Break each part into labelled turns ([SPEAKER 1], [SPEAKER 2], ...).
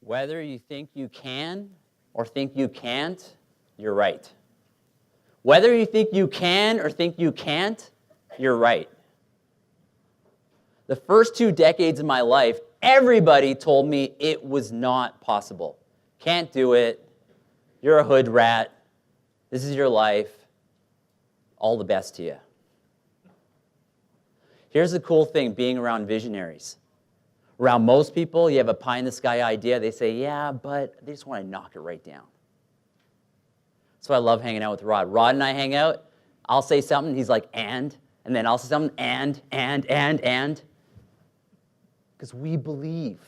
[SPEAKER 1] Whether you think you can or think you can't, you're right. Whether you think you can or think you can't, you're right. The first 2 decades of my life, everybody told me it was not possible. Can't do it. You're a hood rat. This is your life. All the best to you. Here's the cool thing being around visionaries. Around most people, you have a pie-in-the-sky idea. They say, yeah, but they just want to knock it right down. That's why I love hanging out with Rod. Rod and I hang out. I'll say something. He's like, and then I'll say something, and. Because we believe.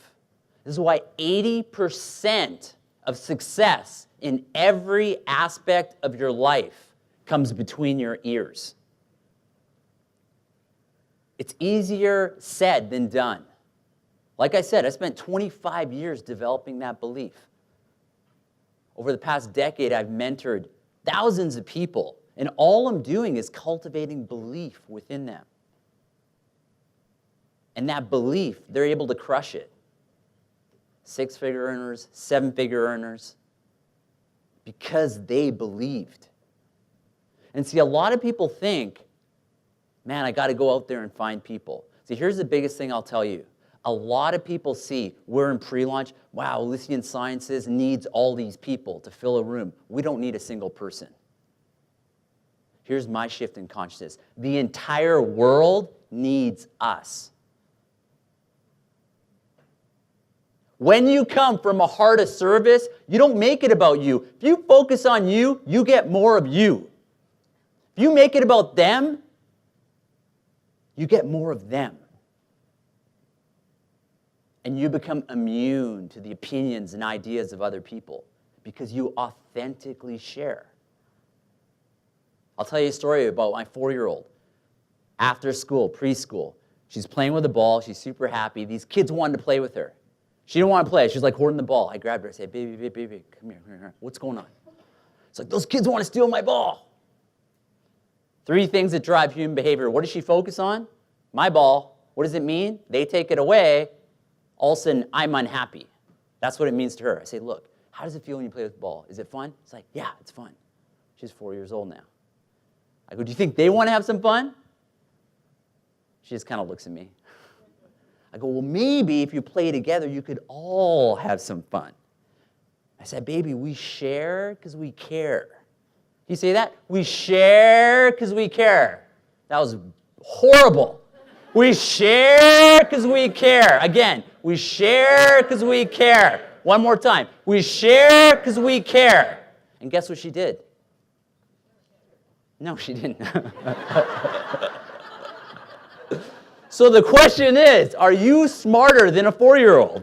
[SPEAKER 1] This is why 80% of success in every aspect of your life comes between your ears. It's easier said than done. Like I said, I spent 25 years developing that belief. Over the past decade, I've mentored thousands of people, and all I'm doing is cultivating belief within them. And that belief, they're able to crush it. 6-figure earners, 7-figure earners, because they believed. And see, a lot of people think, man, I got to go out there and find people. See, here's the biggest thing I'll tell you. A lot of people see, we're in pre-launch, wow, Elysian Sciences needs all these people to fill a room. We don't need a single person. Here's my shift in consciousness. The entire world needs us. When you come from a heart of service, you don't make it about you. If you focus on you, you get more of you. If you make it about them, you get more of them. And you become immune to the opinions and ideas of other people because you authentically share. I'll tell you a story about my 4-year-old. After school, preschool, she's playing with the ball. She's super happy. These kids wanted to play with her. She didn't want to play. She was like holding the ball. I grabbed her. I said, baby, come here. What's going on? It's like, those kids want to steal my ball. 3 things that drive human behavior. What does she focus on? My ball. What does it mean? They take it away. All of a sudden, I'm unhappy. That's what it means to her. I say, look, how does it feel when you play with the ball? Is it fun? It's like, yeah, it's fun. She's 4 years old now. I go, do you think they want to have some fun? She just kind of looks at me. I go, well, maybe if you play together, you could all have some fun. I said, baby, we share because we care. You say that? We share because we care. That was horrible. We share because we care. Again, we share because we care. One more time. We share because we care. And guess what she did? No, she didn't. So the question is, are you smarter than a 4-year-old?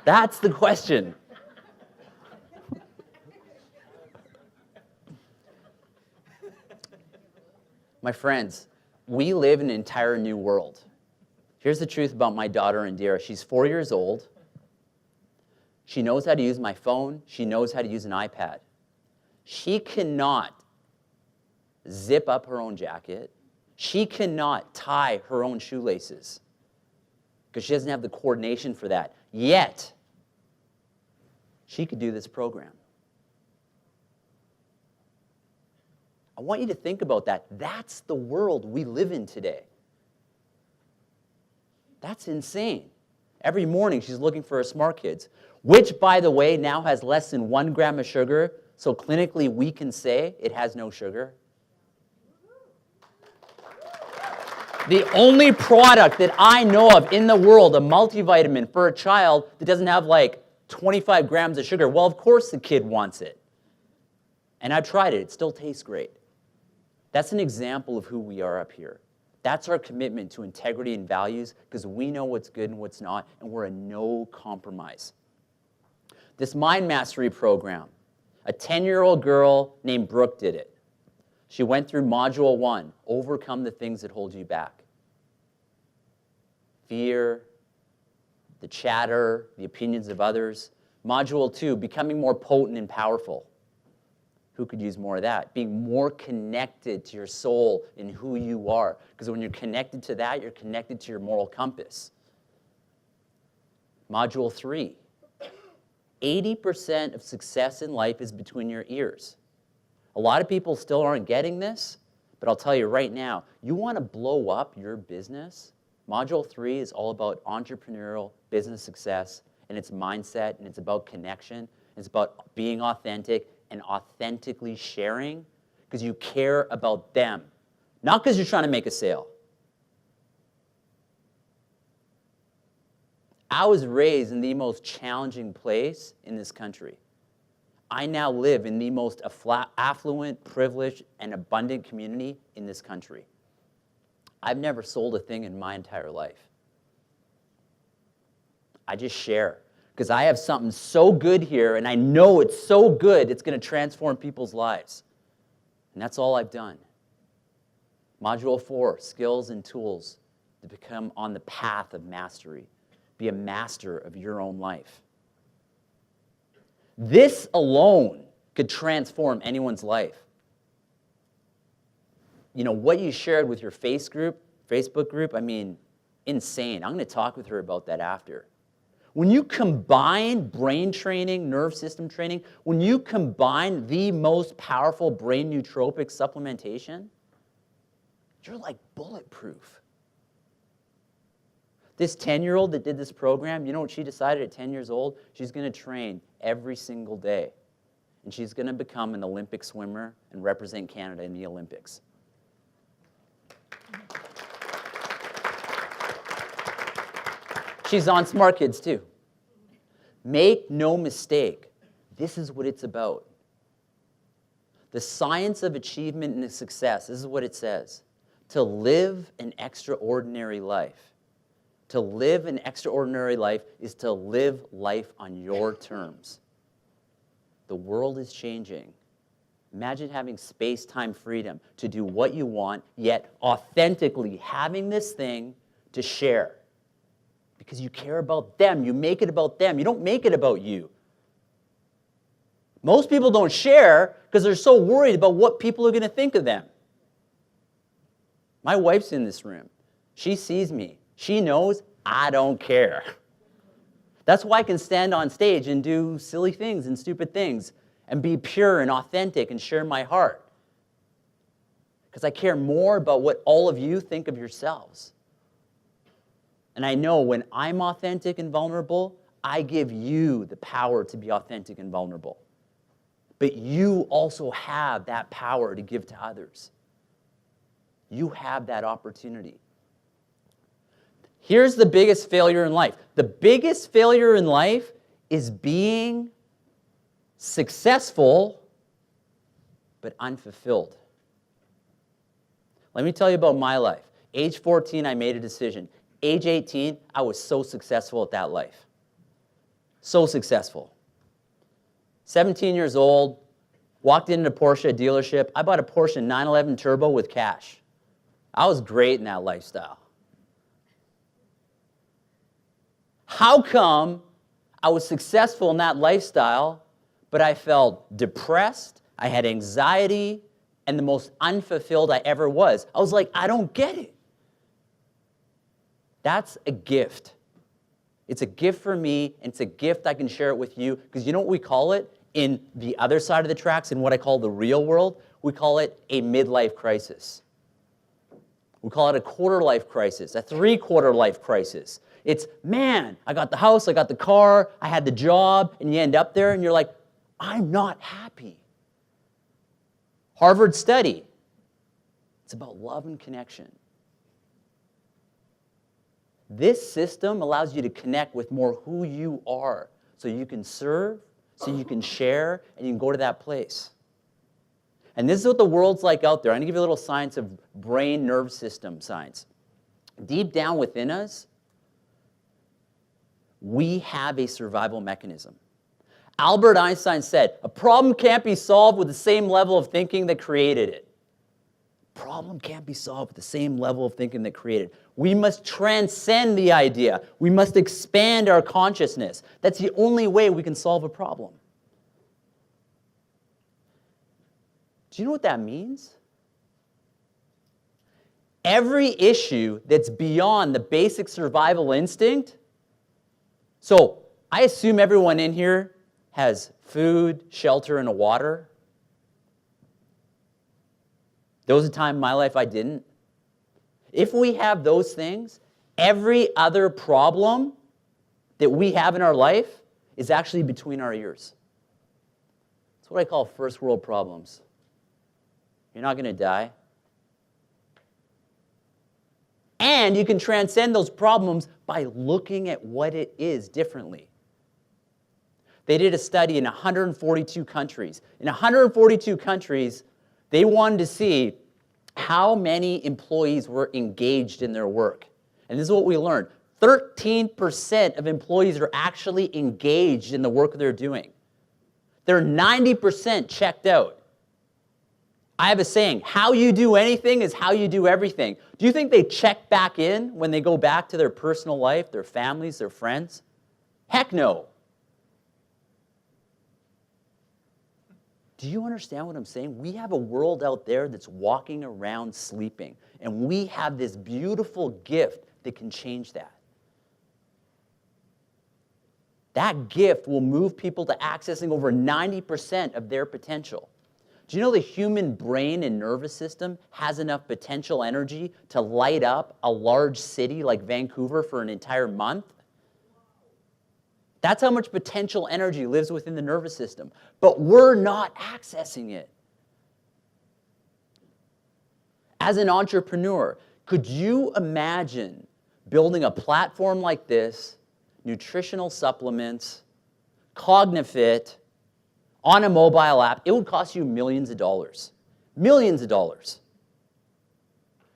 [SPEAKER 1] That's the question. My friends, we live in an entire new world. Here's the truth about my daughter Indira. She's 4 years old. She knows how to use my phone. She knows how to use an iPad. She cannot zip up her own jacket. She cannot tie her own shoelaces because she doesn't have the coordination for that. Yet, she could do this program. I want you to think about that. That's the world we live in today. That's insane. Every morning she's looking for her Smart Kids, which, by the way, now has less than 1 gram of sugar, so clinically we can say it has no sugar. The only product that I know of in the world, a multivitamin for a child that doesn't have like 25 grams of sugar, well, of course the kid wants it. And I've tried it. It still tastes great. That's an example of who we are up here. That's our commitment to integrity and values because we know what's good and what's not, and we're a no compromise. This Mind Mastery program, a 10-year-old girl named Brooke did it. She went through Module 1, overcome the things that hold you back. Fear, the chatter, the opinions of others. Module 2, becoming more potent and powerful. Who could use more of that? Being more connected to your soul and who you are. Because when you're connected to that, you're connected to your moral compass. Module 3. 80% of success in life is between your ears. A lot of people still aren't getting this, but I'll tell you right now, you want to blow up your business? Module 3 is all about entrepreneurial business success, and it's mindset, and it's about connection. It's about being authentic and authentically sharing because you care about them, not because you're trying to make a sale. I was raised in the most challenging place in this country. I now live in the most affluent, privileged, and abundant community in this country. I've never sold a thing in my entire life. I just share because I have something so good here, and I know it's so good it's going to transform people's lives. And that's all I've done. Module 4, skills and tools to become on the path of mastery. Be a master of your own life. This alone could transform anyone's life. You know, what you shared with your Facebook group, I mean, insane. I'm going to talk with her about that after. When you combine brain training, nerve system training, when you combine the most powerful brain nootropic supplementation, you're like bulletproof. This 10-year-old that did this program, you know what she decided at 10 years old? She's going to train every single day. And she's going to become an Olympic swimmer and represent Canada in the Olympics. She's on Smart Kids too. Make no mistake, this is what it's about. The science of achievement and success, this is what it says. To live an extraordinary life. To live an extraordinary life is to live life on your terms. The world is changing. Imagine having space-time freedom to do what you want, yet authentically having this thing to share. Because you care about them. You make it about them. You don't make it about you. Most people don't share because they're so worried about what people are going to think of them. My wife's in this room. She sees me. She knows I don't care. That's why I can stand on stage and do silly things and stupid things and be pure and authentic and share my heart. Because I care more about what all of you think of yourselves. And I know when I'm authentic and vulnerable, I give you the power to be authentic and vulnerable. But you also have that power to give to others. You have that opportunity. Here's the biggest failure in life. The biggest failure in life is being successful but unfulfilled. Let me tell you about my life. Age 14, I made a decision. Age 18, I was so successful at that life. So successful. 17 years old, walked into a Porsche dealership. I bought a Porsche 911 Turbo with cash. I was great in that lifestyle. How come I was successful in that lifestyle, but I felt depressed, I had anxiety, and the most unfulfilled I ever was? I was like, I don't get it. That's a gift. It's a gift for me, and it's a gift I can share it with you, because you know what we call it in the other side of the tracks, in what I call the real world? We call it a midlife crisis. We call it a quarter-life crisis, a three-quarter-life crisis. It's, man, I got the house, I got the car, I had the job, and you end up there and you're like, I'm not happy. Harvard study. It's about love and connection. This system allows you to connect with more who you are so you can serve, so you can share, and you can go to that place. And this is what the world's like out there. I'm going to give you a little science of brain nerve system science. Deep down within us, we have a survival mechanism. Albert Einstein said, a problem can't be solved with the same level of thinking that created it. Problem can't be solved with the same level of thinking that created it. We must transcend the idea. We must expand our consciousness. That's the only way we can solve a problem. Do you know what that means? Every issue that's beyond the basic survival instinct, So I assume everyone in here has food, shelter, and a water. There was a time in my life I didn't. If we have those things, every other problem that we have in our life is actually between our ears. That's what I call first world problems. You're not going to die. And you can transcend those problems by looking at what it is differently. They did a study in 142 countries. In 142 countries, they wanted to see how many employees were engaged in their work. And this is what we learned. 13% of employees are actually engaged in the work they're doing. They're 90% checked out. I have a saying, how you do anything is how you do everything. Do you think they check back in when they go back to their personal life, their families, their friends? Heck no. Do you understand what I'm saying? We have a world out there that's walking around sleeping, and we have this beautiful gift that can change that. That gift will move people to accessing over 90% of their potential. Do you know the human brain and nervous system has enough potential energy to light up a large city like Vancouver for an entire month? That's how much potential energy lives within the nervous system. But we're not accessing it. As an entrepreneur, could you imagine building a platform like this, nutritional supplements, Cognifit, on a mobile app? It would cost you millions of dollars. Millions of dollars.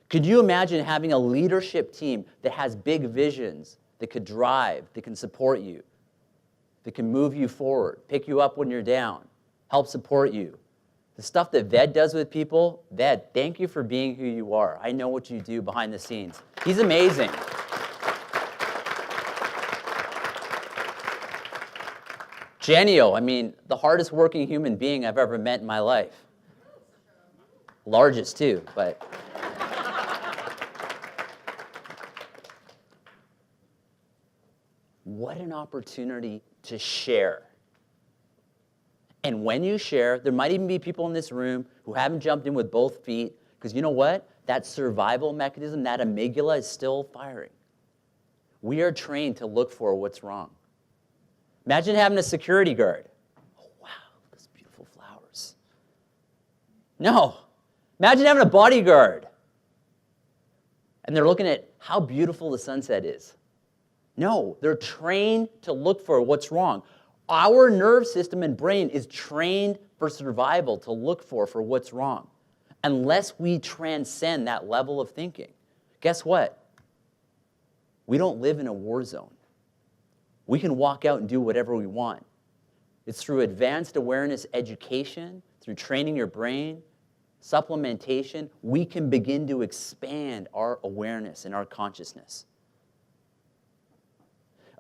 [SPEAKER 1] Could you imagine having a leadership team that has big visions, that could drive, that can support you, that can move you forward, pick you up when you're down, help support you? The stuff that Ved does with people, Ved, thank you for being who you are. I know what you do behind the scenes. He's amazing. Genio, I mean, the hardest working human being I've ever met in my life. Largest too, but. What an opportunity to share. And when you share, there might even be people in this room who haven't jumped in with both feet, because you know what? That survival mechanism, that amygdala is still firing. We are trained to look for what's wrong. Imagine having a security guard. Oh, wow, those beautiful flowers. No. Imagine having a bodyguard. And they're looking at how beautiful the sunset is. No, they're trained to look for what's wrong. Our nerve system and brain is trained for survival to look for what's wrong. Unless we transcend that level of thinking. Guess what? We don't live in a war zone. We can walk out and do whatever we want. It's through advanced awareness education, through training your brain, supplementation, we can begin to expand our awareness and our consciousness.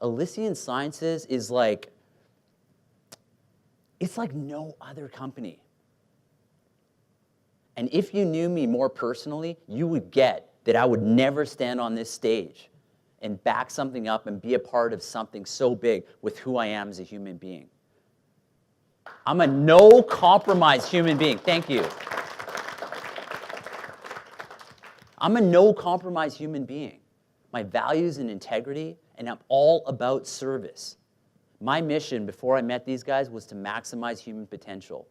[SPEAKER 1] Elysian Sciences is like, it's like no other company. And if you knew me more personally, you would get that I would never stand on this stage and back something up and be a part of something so big with who I am as a human being. I'm a no-compromise human being. Thank you. I'm a no-compromise human being. My values and integrity, and I'm all about service. My mission before I met these guys was to maximize human potential.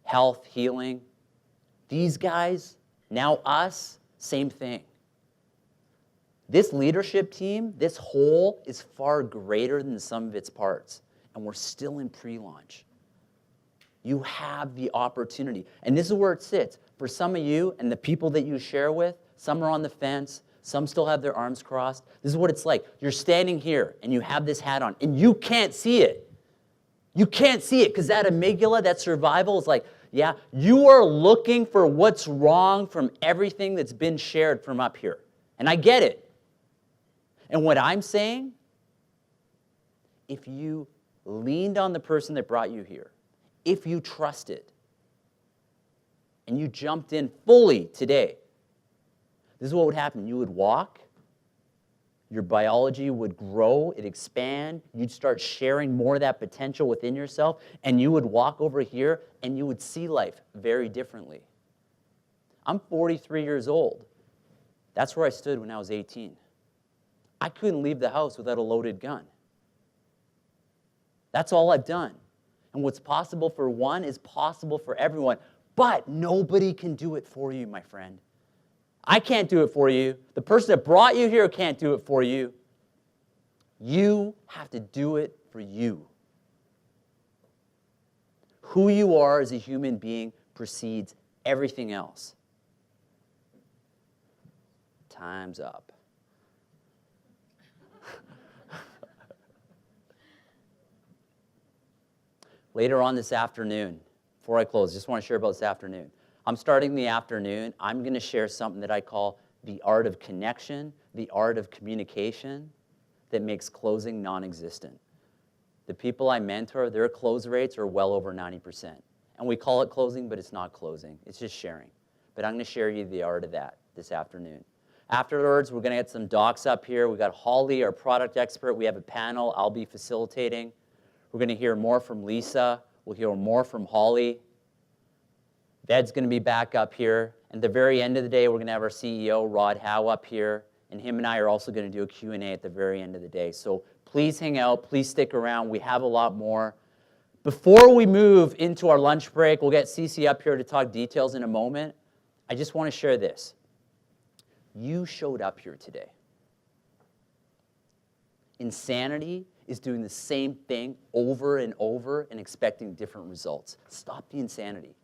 [SPEAKER 1] Health, healing. These guys, now us, same thing. This leadership team, this whole, is far greater than the sum of its parts. And we're still in pre-launch. You have the opportunity. And this is where it sits. For some of you and the people that you share with, some are on the fence, some still have their arms crossed. This is what it's like. You're standing here and you have this hat on and you can't see it. You can't see it because that amygdala, that survival is like, yeah, you are looking for what's wrong from everything that's been shared from up here. And I get it. And what I'm saying, if you leaned on the person that brought you here, if you trusted, and you jumped in fully today, this is what would happen. You would walk, Your biology would grow, it'd expand, you'd start sharing more of that potential within yourself, and you would walk over here and you would see life very differently. I'm 43 years old. That's where I stood when I was 18. I couldn't leave the house without a loaded gun. That's all I've done. And what's possible for one is possible for everyone, but nobody can do it for you, my friend. I can't do it for you. The person that brought you here can't do it for you. You have to do it for you. Who you are as a human being precedes everything else. Time's up. Later on this afternoon, before I close, just want to share about this afternoon. I'm starting the afternoon. I'm going to share something that I call the art of connection, the art of communication that makes closing non-existent. The people I mentor, their close rates are well over 90%. And we call it closing, but it's not closing. It's just sharing. But I'm going to share you the art of that this afternoon. Afterwards, we're going to get some docs up here. We've got Holly, our product expert. We have a panel. I'll be facilitating. We're going to hear more from Lisa. We'll hear more from Holly. Ved's going to be back up here. And at the very end of the day, we're going to have our CEO, Rod Howe, up here. And him and I are also going to do a Q&A at the very end of the day. So please hang out. Please stick around. We have a lot more. Before we move into our lunch break, we'll get Cece up here to talk details in a moment. I just want to share this. You showed up here today. Insanity is doing the same thing over and over and expecting different results. Stop the insanity.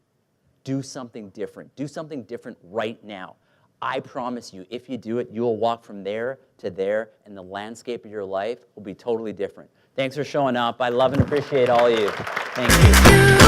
[SPEAKER 1] Do something different. Do something different right now. I promise you, if you do it, you will walk from there to there, and the landscape of your life will be totally different. Thanks for showing up. I love and appreciate all of you. Thank you.